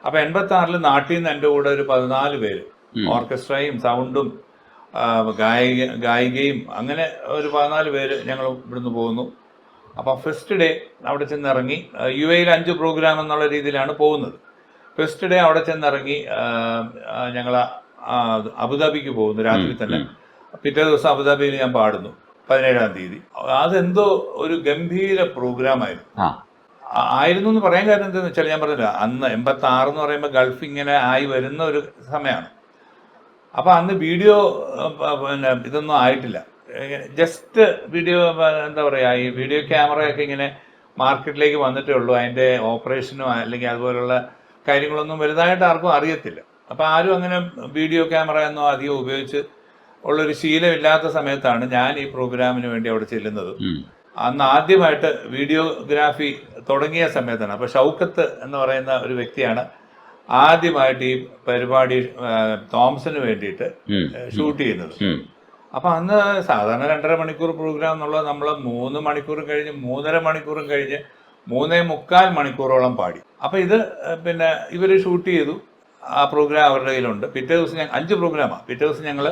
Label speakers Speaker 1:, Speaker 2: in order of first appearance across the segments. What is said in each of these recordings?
Speaker 1: അപ്പൊ 86 നാട്ടിൽ നിന്ന് എൻ്റെ കൂടെ ഒരു 14 പേര്, ഓർക്കസ്ട്രയും സൗണ്ടും ഗായികയും അങ്ങനെ ഒരു 14 പേര് ഞങ്ങൾ ഇവിടുന്ന് പോകുന്നു. അപ്പം ഫസ്റ്റ് ഡേ അവിടെ ചെന്നിറങ്ങി, UAE 5 പ്രോഗ്രാം എന്നുള്ള രീതിയിലാണ് പോകുന്നത്. ഫസ്റ്റ് ഡേ അവിടെ ചെന്നിറങ്ങി ഞങ്ങൾ അബുദാബിക്ക് പോകുന്നു രാത്രി തന്നെ. പിറ്റേ ദിവസം അബുദാബിയിൽ ഞാൻ പാടുന്നു 17-ാം തീയതി. അതെന്തോ ഒരു ഗംഭീര പ്രോഗ്രാം ആയിരുന്നു എന്ന് പറയാൻ കാര്യം എന്താണെന്ന് വെച്ചാൽ, ഞാൻ പറഞ്ഞില്ല, അന്ന് 86 എന്ന് പറയുമ്പോൾ ഗൾഫ് ഇങ്ങനെ ആയി വരുന്ന ഒരു സമയമാണ്. അപ്പം അന്ന് വീഡിയോ പിന്നെ ഇതൊന്നും ആയിട്ടില്ല, ജസ്റ്റ് വീഡിയോ എന്താ പറയുക, ഈ വീഡിയോ ക്യാമറയൊക്കെ ഇങ്ങനെ മാർക്കറ്റിലേക്ക് വന്നിട്ടേ ഉള്ളൂ. അതിൻ്റെ ഓപ്പറേഷനോ അല്ലെങ്കിൽ അതുപോലുള്ള കാര്യങ്ങളൊന്നും വലുതായിട്ട് ആർക്കും അറിയത്തില്ല. അപ്പം ആരും അങ്ങനെ വീഡിയോ ക്യാമറ ഒന്നും അധികം ഉപയോഗിച്ച് ഉള്ളൊരു ശീലമില്ലാത്ത സമയത്താണ് ഞാൻ ഈ പ്രോഗ്രാമിന് വേണ്ടി അവിടെ ചെല്ലുന്നത്. അന്ന് ആദ്യമായിട്ട് വീഡിയോഗ്രാഫി തുടങ്ങിയ സമയത്താണ്. അപ്പോൾ ഷൗക്കത്ത് എന്ന് പറയുന്ന ഒരു വ്യക്തിയാണ് ആദ്യമായിട്ട് ഈ പരിപാടി തോംസന് വേണ്ടിയിട്ട് ഷൂട്ട് ചെയ്യുന്നത്. അപ്പം അന്ന് സാധാരണ 2.5 മണിക്കൂർ പ്രോഗ്രാം എന്നുള്ളത് നമ്മൾ 3 മണിക്കൂറും കഴിഞ്ഞ് 3.5 മണിക്കൂറും കഴിഞ്ഞ് 3.25 മണിക്കൂറോളം പാടി. അപ്പം ഇത് പിന്നെ ഇവർ ഷൂട്ട് ചെയ്തു. ആ പ്രോഗ്രാം അവരുടെ കയ്യിലുണ്ട്. പിറ്റേ ദിവസം 5 പ്രോഗ്രാമാണ്. പിറ്റേ ദിവസം ഞങ്ങൾ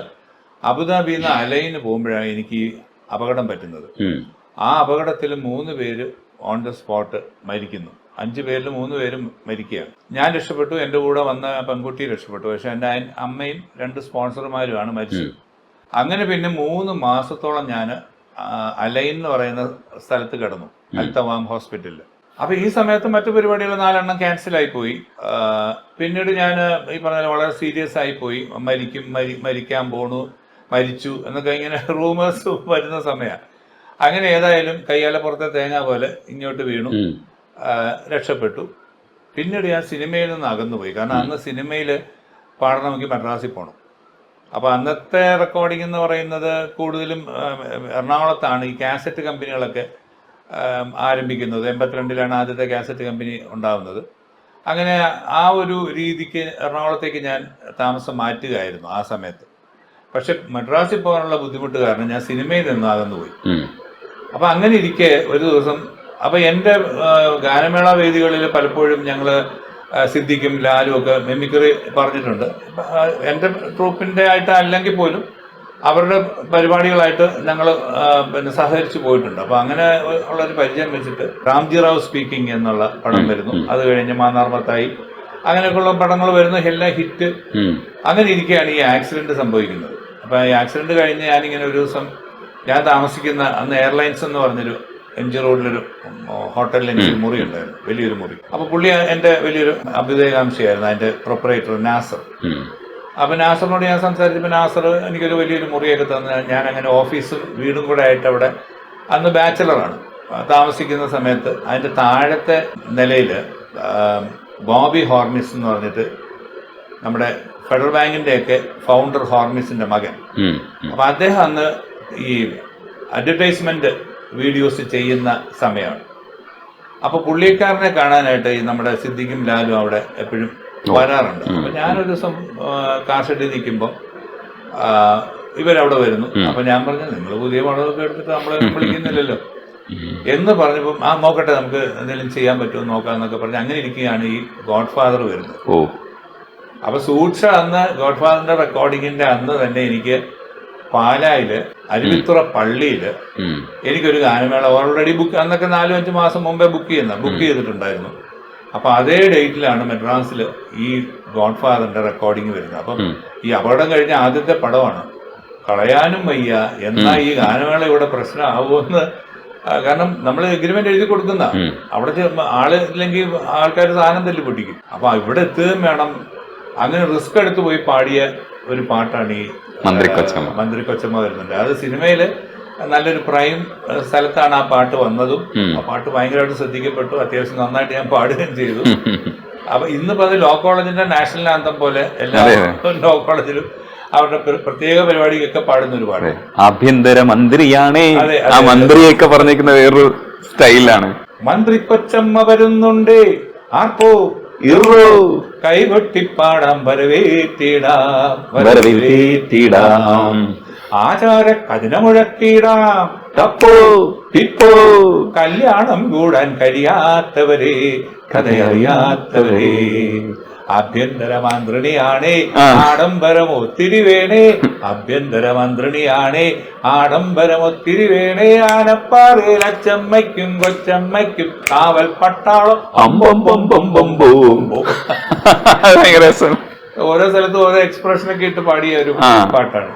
Speaker 1: അബുദാബിയിൽ നിന്ന് അലൈന് പോകുമ്പോഴാണ് എനിക്ക് ഈ അപകടം പറ്റുന്നത്. ആ അപകടത്തിൽ 3 പേര് ഓൺ ദ സ്പോട്ട് മരിക്കുന്നു. 5 പേരിൽ 3 പേരും മരിക്കുകയാണ്. ഞാൻ രക്ഷപ്പെട്ടു, എൻ്റെ കൂടെ വന്ന പെൺകുട്ടി രക്ഷപ്പെട്ടു. പക്ഷെ എൻ്റെ അമ്മയും 2 സ്പോൺസർമാരുമാണ് മരിച്ചത്. അങ്ങനെ പിന്നെ 3 മാസത്തോളം ഞാൻ അലൈൻ എന്ന് പറയുന്ന സ്ഥലത്ത് കിടന്നു, അൽത്തവാം ഹോസ്പിറ്റലിൽ. അപ്പൊ ഈ സമയത്ത് മറ്റു പരിപാടികൾ 4 എണ്ണം ക്യാൻസലായി പോയി. പിന്നീട് ഞാൻ ഈ പറഞ്ഞ വളരെ സീരിയസ് ആയി പോയി. മരിക്കാൻ പോണു, മരിച്ചു എന്നൊക്കെ ഇങ്ങനെ റൂമേഴ്സ് വരുന്ന സമയമാണ്. അങ്ങനെ ഏതായാലും കയ്യാലെ പുറത്തെ തേങ്ങ പോലെ ഇങ്ങോട്ട് വീണു, രക്ഷപ്പെട്ടു. പിന്നീട് ഞാൻ സിനിമയിൽ നിന്ന് അകന്നുപോയി. കാരണം അന്ന് സിനിമയിൽ പാടണമെങ്കിൽ മദ്രാസിൽ പോകണം. അപ്പോൾ അന്നത്തെ റെക്കോർഡിംഗ് എന്ന് പറയുന്നത് കൂടുതലും എറണാകുളത്താണ് ഈ കാസറ്റ് കമ്പനികളൊക്കെ ആരംഭിക്കുന്നത്. 82-ലാണ് ആദ്യത്തെ കാസറ്റ് കമ്പനി ഉണ്ടാകുന്നത്. അങ്ങനെ ആ ഒരു രീതിക്ക് എറണാകുളത്തേക്ക് ഞാൻ താമസം മാറ്റുകയായിരുന്നു ആ സമയത്ത്. പക്ഷെ മദ്രാസിൽ പോകാനുള്ള ബുദ്ധിമുട്ട് കാരണം ഞാൻ സിനിമയിൽ നിന്ന് അകന്നുപോയി. അപ്പം അങ്ങനെ ഇരിക്കെ ഒരു ദിവസം, അപ്പം എൻ്റെ ഗാനമേള വേദികളിൽ പലപ്പോഴും ഞങ്ങൾ സിദ്ദിഖും ലാലും ഒക്കെ മെമിക്രി പറഞ്ഞിട്ടുണ്ട്. എൻ്റെ ട്രൂപ്പിൻ്റെ ആയിട്ട് അല്ലെങ്കിൽ പോലും അവരുടെ പരിപാടികളായിട്ട് ഞങ്ങൾ പിന്നെ സഹകരിച്ച് പോയിട്ടുണ്ട്. അപ്പോൾ അങ്ങനെ ഉള്ളൊരു പരിചയം വെച്ചിട്ട് രാംജി റാവു സ്പീക്കിംഗ് എന്നുള്ള പടം വരുന്നു. അത് കഴിഞ്ഞ് മാന്നാർമത്തായി, അങ്ങനെയൊക്കെയുള്ള പടങ്ങൾ വരുന്നു, എല്ലാം ഹിറ്റ്. അങ്ങനെ ഇരിക്കുകയാണ് ഈ ആക്സിഡന്റ് സംഭവിക്കുന്നത്. അപ്പോൾ ഈ ആക്സിഡന്റ് കഴിഞ്ഞ് ഞാനിങ്ങനെ ഒരു ദിവസം, ഞാൻ താമസിക്കുന്ന അന്ന് എയർലൈൻസ് എന്ന് പറഞ്ഞൊരു MG റോഡിലൊരു ഹോട്ടലിൽ എനിക്ക് മുറി ഉണ്ടായിരുന്നു, വലിയൊരു മുറി. അപ്പോൾ പുള്ളി എൻ്റെ വലിയൊരു അഭ്യുദയകാംക്ഷയായിരുന്നു, അതിൻ്റെ പ്രൊപ്പറേറ്റർ നാസർ. അപ്പം നാസറിനോട് ഞാൻ സംസാരിച്ചപ്പോൾ നാസർ എനിക്കൊരു വലിയൊരു മുറിയൊക്കെ തന്ന്, ഞാൻ അങ്ങനെ ഓഫീസും വീടും കൂടെ ആയിട്ട് അവിടെ, അന്ന് ബാച്ചലറാണ് താമസിക്കുന്ന സമയത്ത്, അതിൻ്റെ താഴത്തെ നിലയിൽ ബോബി ഹോർമിസ് എന്ന് പറഞ്ഞിട്ട് നമ്മുടെ ഫെഡറൽ ബാങ്കിൻ്റെയൊക്കെ ഫൗണ്ടർ ഹോർമിസിൻ്റെ മകൻ. അപ്പം അദ്ദേഹം അന്ന് ഈ അഡ്വർടൈസ്മെൻറ്റ് വീഡിയോസ് ചെയ്യുന്ന സമയമാണ്. അപ്പോൾ പുള്ളിക്കാരനെ കാണാനായിട്ട് ഈ നമ്മുടെ സിദ്ദിഖും ലാലും അവിടെ എപ്പോഴും വരാറുണ്ട്. അപ്പം ഞാനൊരു ദിവസം കാർ ഷെഡിൽ നിൽക്കുമ്പോൾ ഇവരവിടെ വരുന്നു. അപ്പം ഞാൻ പറഞ്ഞു, നിങ്ങൾ പുതിയ പടമൊക്കെ എടുത്തിട്ട് നമ്മളെ വിളിക്കുന്നില്ലല്ലോ എന്ന് പറഞ്ഞപ്പം, നോക്കട്ടെ നമുക്ക് എന്തെങ്കിലും ചെയ്യാൻ പറ്റുമോ നോക്കാമെന്നൊക്കെ പറഞ്ഞ് അങ്ങനെ ഇരിക്കുകയാണ് ഈ ഗോഡ് ഫാദർ വരുന്നത്. അപ്പൊ സൂക്ഷ അന്ന് ഗോഡ് ഫാദറിന്റെ റെക്കോർഡിങ്ങിന്റെ അന്ന് തന്നെ എനിക്ക് പാലായില് അരുവിത്തുറ പള്ളിയില് എനിക്കൊരു ഗാനമേള ഓൾറെഡി ബുക്ക്, അന്നൊക്കെ 4-5 മാസം മുമ്പേ ബുക്ക് ചെയ്തിട്ടുണ്ടായിരുന്നു. അപ്പൊ അതേ ഡേറ്റിലാണ് മദ്രാസിൽ ഈ ഗോഡ് ഫാദറിന്റെ റെക്കോർഡിങ് വരുന്നത്. അപ്പം ഈ അപകടം കഴിഞ്ഞ ആദ്യത്തെ പടമാണ്, കളയാനും വയ്യ. എന്നാ ഈ ഗാനമേള ഇവിടെ പ്രശ്നമാവുമെന്ന്, കാരണം നമ്മൾ എഗ്രിമെന്റ് എഴുതി കൊടുക്കുന്ന അവിടെ ആള് ഇല്ലെങ്കിൽ ആൾക്കാർ സാധനം തല്ലി പൊട്ടിക്കും. അപ്പൊ ഇവിടെ എത്തുകയും വേണം. അങ്ങനെ റിസ്ക് എടുത്ത് പോയി പാടിയ ഒരു പാട്ടാണ് ഈ മന്ത്രി കൊച്ചമ്മ വരുന്നുണ്ട്. അത് സിനിമയില് നല്ലൊരു പ്രൈം സ്ഥലത്താണ് ആ പാട്ട് വന്നതും. ആ പാട്ട് ഭയങ്കരമായിട്ട് ശ്രദ്ധിക്കപ്പെട്ടു. അത്യാവശ്യം നന്നായിട്ട് ഞാൻ പാടുകയും ചെയ്തു. അപ്പൊ ഇന്നിപ്പോ അത് ലോ കോളേജിന്റെ നാഷണൽ ആന്തം പോലെ എല്ലാ ലോ കോളേജിലും അവരുടെ പ്രത്യേക പരിപാടിക്കൊക്കെ പാടുന്ന ഒരു പാട്ട്.
Speaker 2: ആഭ്യന്തര മന്ത്രിയാണ് ആ മന്ത്രിയൊക്കെ പറഞ്ഞിരിക്കുന്ന വേറൊരു സ്റ്റൈലാണ്.
Speaker 1: മന്ത്രി കൊച്ചമ്മ വരുന്നുണ്ട്, ആർപ്പോ കൈകൊട്ടിപ്പാടാം വരവേറ്റിടാം. ആചാര കതിന മുഴക്കിടാം
Speaker 2: ടപ്പോ ടിപ്പോ.
Speaker 1: കല്യാണം കൂടാൻ കഴിയാത്തവരെ, കഥയറിയാത്തവരെ, ആഭ്യന്തര മന്ത്രിണിയാണേ ആഡംബരം ഒത്തിരി വേണേ, ആഭ്യന്തര മന്ത്രിണിയാണേ ആഡംബരം ഒത്തിരി വേണേ, ആനപ്പാറയിൽ അച്ചമ്മയ്ക്കും കൊച്ചമ്മയ്ക്കും കാവൽ പട്ടാളം
Speaker 2: അമ്പൊമ്പൊമ്പൊമ്പൊമ്പോ. ഭയങ്കര രസം.
Speaker 1: ഓരോ സ്ഥലത്തും ഓരോ എക്സ്പ്രഷനൊക്കെ ഇട്ട് പാടിയ ഒരു പാട്ടാണ്.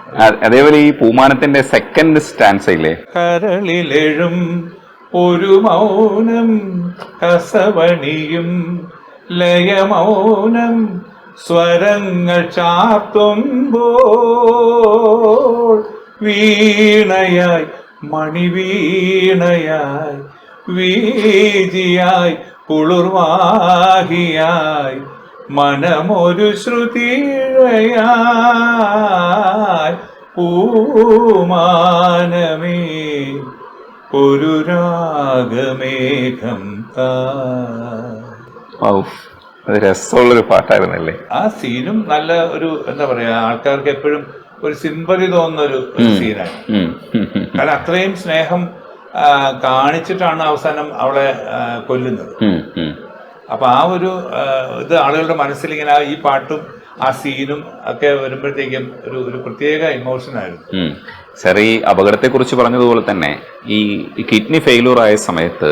Speaker 2: അതേപോലെ ഈ പൂമാനത്തിന്റെ സെക്കൻഡ് സ്റ്റാൻസ ഇല്ലേ,
Speaker 1: കരളിലെഴും ഒരു മൗനം കസവണിയും ലയമൗനം സ്വരങ്ങൾ ചാർത്തുമ്പോൾ, വീണയായി മണിവീണയായി വീജിയായി കുളിർവാഹിയായി മനമൊരു ശ്രുതിയായി, പൂമാനമേ ഒരു രാഗമേഘം താ.
Speaker 2: അത് രസമുള്ളൊരു പാട്ടായിരുന്നല്ലേ.
Speaker 1: ആ സീനും നല്ല ഒരു എന്താ പറയാ, ആൾക്കാർക്ക് എപ്പോഴും ഒരു സിമ്പതി തോന്നുന്ന ഒരു സീനാണ്. കാരണം അത്രയും സ്നേഹം കാണിച്ചിട്ടാണ് അവസാനം അവളെ കൊല്ലുന്നത്. അപ്പൊ ആ ഒരു ഇത് ആളുകളുടെ മനസ്സിൽ ഇങ്ങനെ ഈ പാട്ടും ആ സീനും ഒക്കെ വരുമ്പോഴത്തേക്കും ഒരു പ്രത്യേക ഇമോഷൻ ആയിരുന്നു.
Speaker 2: സാർ, ഈ അപകടത്തെ കുറിച്ച് പറഞ്ഞതുപോലെ തന്നെ ഈ കിഡ്നി ഫെയിലൂർ ആയ സമയത്ത്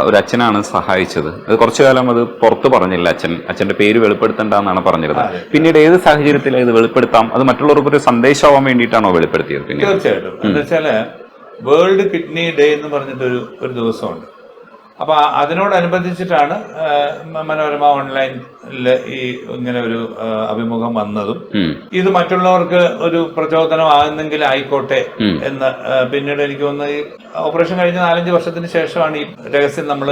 Speaker 2: ഒരു അച്ഛനാണ് സഹായിച്ചത്. അത് കുറച്ചു കാലം അത് പുറത്ത് പറഞ്ഞില്ല. അച്ഛന്റെ പേര് വെളിപ്പെടുത്തണ്ടെന്നാണ് പറഞ്ഞിരുന്നത്. പിന്നീട് ഏത് സാഹചര്യത്തിൽ ഇത് വെളിപ്പെടുത്താം, അത് മറ്റുള്ളവർക്ക് ഒരു സന്ദേശമാവാൻ വേണ്ടിയിട്ടാണോ വെളിപ്പെടുത്തിയത്?
Speaker 1: തീർച്ചയായിട്ടും. എന്താ വെച്ചാല് വേൾഡ് കിഡ്നി ഡേ എന്ന് പറഞ്ഞിട്ട് ഒരു ദിവസമുണ്ട്. അപ്പൊ അതിനോടനുബന്ധിച്ചിട്ടാണ് മനോരമ ഓൺലൈനിൽ ഈ ഇങ്ങനെ ഒരു അഭിമുഖം വന്നതും, ഇത് മറ്റുള്ളവർക്ക് ഒരു പ്രചോദനമാകുന്നെങ്കിൽ ആയിക്കോട്ടെ എന്ന്. പിന്നീട് എനിക്ക് തോന്നുന്നു ഈ ഓപ്പറേഷൻ കഴിഞ്ഞ 4-5 വർഷത്തിന് ശേഷമാണ് ഈ രഹസ്യം നമ്മൾ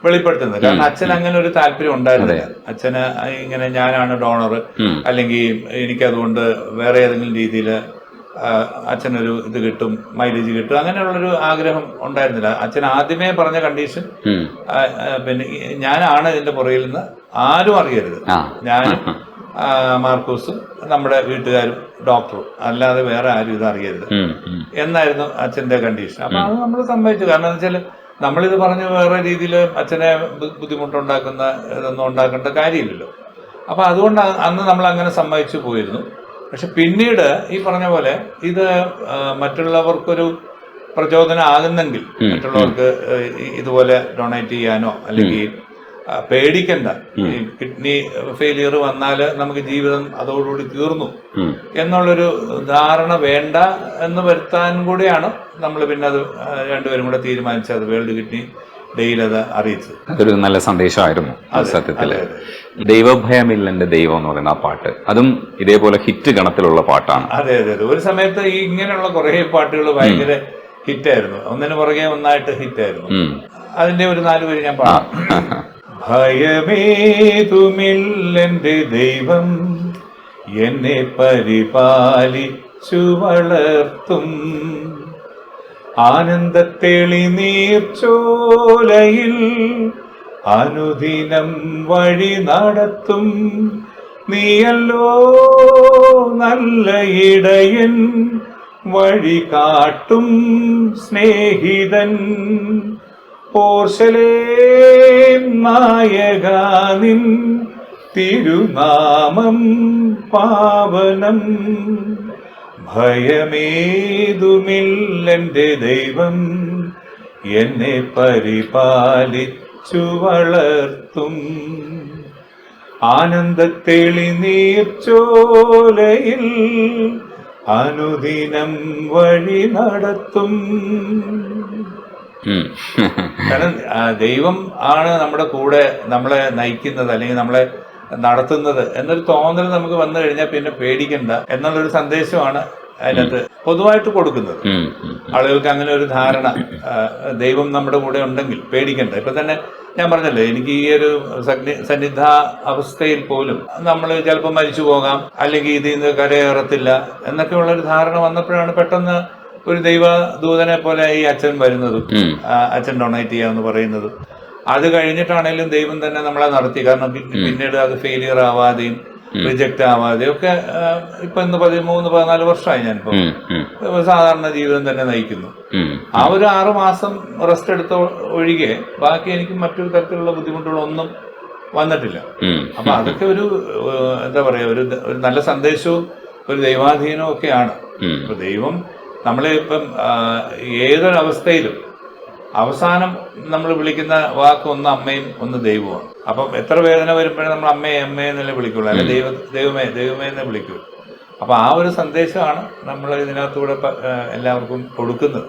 Speaker 1: വെളിപ്പെടുത്തുന്നത്. കാരണം അച്ഛൻ അങ്ങനെ ഒരു താല്പര്യം ഉണ്ടായിരുന്നില്ല. അച്ഛന് ഇങ്ങനെ ഞാനാണ് ഡോണർ, അല്ലെങ്കിൽ എനിക്കതുകൊണ്ട് വേറെ ഏതെങ്കിലും രീതിയിൽ അച്ഛനൊരു ഇത് കിട്ടും, മൈലേജ് കിട്ടും, അങ്ങനെയുള്ളൊരു ആഗ്രഹം ഉണ്ടായിരുന്നില്ല. അച്ഛൻ ആദ്യമേ പറഞ്ഞ കണ്ടീഷൻ, പിന്നെ ഞാനാണ് ഇതിന്റെ പുറകിൽ നിന്ന്, ആരും അറിയരുത്, ഞാനും മാർക്കൂസും നമ്മുടെ വീട്ടുകാരും ഡോക്ടറും, അല്ലാതെ വേറെ ആരും ഇത് അറിയരുത് എന്നായിരുന്നു അച്ഛന്റെ കണ്ടീഷൻ. അപ്പൊ അത് നമ്മൾ സമ്മതിച്ചു. കാരണം എന്താ വെച്ചാൽ നമ്മളിത് പറഞ്ഞ് വേറെ രീതിയിൽ അച്ഛനെ ബുദ്ധിമുട്ടുണ്ടാക്കുന്ന ഇതൊന്നും ഉണ്ടാക്കേണ്ട കാര്യമില്ലല്ലോ. അപ്പൊ അതുകൊണ്ട് അന്ന് നമ്മൾ അങ്ങനെ സമ്മതിച്ചു പോയിരുന്നു. പക്ഷെ പിന്നീട് ഈ പറഞ്ഞ പോലെ ഇത് മറ്റുള്ളവർക്കൊരു പ്രചോദനം ആകുന്നെങ്കിൽ, മറ്റുള്ളവർക്ക് ഇതുപോലെ ഡൊണേറ്റ് ചെയ്യാനോ, അല്ലെങ്കിൽ പേടിക്കണ്ട, ഈ കിഡ്നി ഫെയിലിയർ വന്നാല് നമുക്ക് ജീവിതം അതോടുകൂടി തീർന്നു എന്നുള്ളൊരു ധാരണ വേണ്ട എന്ന് വരുത്താൻ കൂടിയാണ് നമ്മൾ പിന്നെ അത് രണ്ടുപേരും കൂടെ തീരുമാനിച്ചത് വേൾഡ് കിഡ്നി ഡേയിൽ അത് അറിയിച്ചത്.
Speaker 2: അതൊരു നല്ല സന്ദേശമായിരുന്നു സത്യത്തില്. ദൈവഭയമില്ലെന്റെ ദൈവം എന്ന് പറയുന്ന ആ പാട്ട്, അതും ഇതേപോലെ ഹിറ്റ് ഗണത്തിലുള്ള പാട്ടാണ്.
Speaker 1: അതെ അതെ അതെ. ഒരു സമയത്ത് ഈ ഇങ്ങനെയുള്ള കുറെ പാട്ടുകൾ ഭയങ്കര ഹിറ്റായിരുന്നു, ഒന്നിനു പുറകെ ഒന്നായിട്ട് ഹിറ്റായിരുന്നു. അതിന്റെ ഒരു 4 പേര് ഞാൻ പാടാം. ഭയമേതുമില്ലെന്റെ ദൈവം എന്നെ പരിപാലിച്ചു വളർത്തും, ആനന്ദത്തെളി നീർച്ചോലയിൽ അനുദിനം വഴി നടത്തും, നീയല്ലോ നല്ല ഇടയൻ വഴി കാട്ടും സ്നേഹിതൻ, ഓർശലേം നായകാ നിൻ തിരുനാമം പാവനം, ഭയമേതുമില്ലെന്റെ ദൈവം എന്നെ പരിപാലിച്ചു വളർത്തും, ആനന്ദത്തെളി നീർച്ചോലയിൽ അനുദിനം വഴി നടത്തും. കാരണം ദൈവം ആണ് നമ്മുടെ കൂടെ നമ്മളെ നയിക്കുന്നത്, അല്ലെങ്കിൽ നമ്മളെ നടത്തുന്നത് എന്നൊരു തോന്നൽ നമുക്ക് വന്നു കഴിഞ്ഞാൽ പിന്നെ പേടിക്കണ്ട എന്നുള്ളൊരു സന്ദേശമാണ് അതിനകത്ത് പൊതുവായിട്ട് കൊടുക്കുന്നത്. ആളുകൾക്ക് അങ്ങനെ ഒരു ധാരണ, ദൈവം നമ്മുടെ കൂടെ ഉണ്ടെങ്കിൽ പേടിക്കണ്ട. ഇപ്പൊ തന്നെ ഞാൻ പറഞ്ഞല്ലോ, എനിക്ക് ഈ ഒരു സന്നിധ അവസ്ഥയിൽ പോലും നമ്മൾ ചിലപ്പോൾ മരിച്ചു പോകാം, അല്ലെങ്കിൽ ഇതിൽ നിന്ന് കരയേറത്തില്ല എന്നൊക്കെയുള്ളൊരു ധാരണ വന്നപ്പോഴാണ് പെട്ടെന്ന് ഒരു ദൈവദൂതനെ പോലെ ഈ അച്ഛൻ വരുന്നതും, അച്ഛൻ ഡൊണേറ്റ് ചെയ്യാമെന്ന് പറയുന്നതും. അത് കഴിഞ്ഞിട്ടാണേലും ദൈവം തന്നെ നമ്മളെ നടത്തി. കാരണം പിന്നീട് അത് ഫെയിലിയർ ആവാതെയും റിജക്റ്റ് ആവാതെ ഒക്കെ ഇപ്പൊ ഇന്ന് 13-14 വർഷമായി ഞാനിപ്പോ സാധാരണ ജീവിതം തന്നെ നയിക്കുന്നു. ആ ഒരു 6 മാസം റെസ്റ്റ് എടുത്ത ഒഴികെ ബാക്കി എനിക്ക് മറ്റൊരു തരത്തിലുള്ള ബുദ്ധിമുട്ടുകളൊന്നും വന്നിട്ടില്ല. അപ്പൊ അതൊക്കെ ഒരു എന്താ പറയാ, ഒരു നല്ല സന്ദേശവും ഒരു ദൈവാധീനവും ഒക്കെയാണ്. ഇപ്പൊ ദൈവം നമ്മളെ ഇപ്പം ഏതൊരവസ്ഥയിലും അവസാനം നമ്മൾ വിളിക്കുന്ന വാക്ക് ഒന്ന് അമ്മയും ഒന്ന് ദൈവമാണ്. അപ്പം എത്ര വേദന വരുമ്പോഴും നമ്മൾ അമ്മയെ എന്നല്ലേ വിളിക്കുള്ളൂ, അല്ലെ ദൈവമേ എന്നേ വിളിക്കൂ. അപ്പൊ ആ ഒരു സന്ദേശമാണ് നമ്മൾ ഇതിനകത്തൂടെ എല്ലാവർക്കും കൊടുക്കുന്നത്.